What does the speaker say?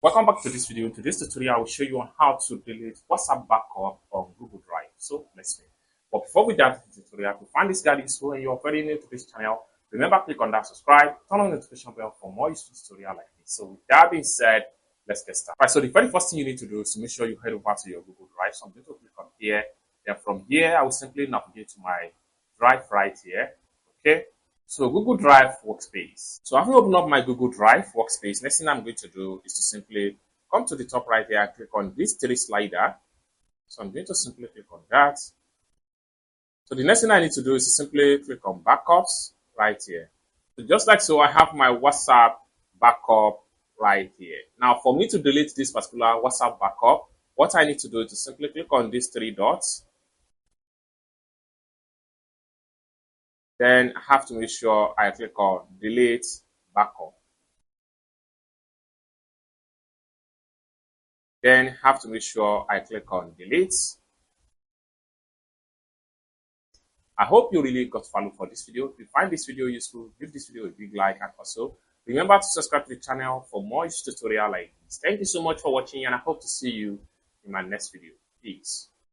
Welcome back to this video. In today's tutorial, I will show you on how to delete WhatsApp backup on Google Drive. So let's begin. But before we dive into the tutorial, if you find this guide useful and you're very new to this channel, remember click on that subscribe, turn on the notification bell for more useful tutorial like this. So with that being said, let's get started. Right, so the very first thing you need to do is to make sure you head over to your Google Drive. So I'm going to click on here. Then from here, I will simply navigate to my drive right here. Okay. So Google Drive Workspace. So having opened up my Google Drive Workspace, next thing I'm going to do is to simply come to the top right here and click on this three slider. So I'm going to simply click on that. So the next thing I need to do is to simply click on backups right here. So just like so, I have my WhatsApp backup right here. Now for me to delete this particular WhatsApp backup, what I need to do is to simply click on these three dots. Then I have to make sure I click on delete backup. Then have to make sure I click on delete. I hope you really got value for this video. If you find this video useful, give this video a big like, and also remember to subscribe to the channel for more tutorial like this. Thank you so much for watching, and I hope to see you in my next video. Peace.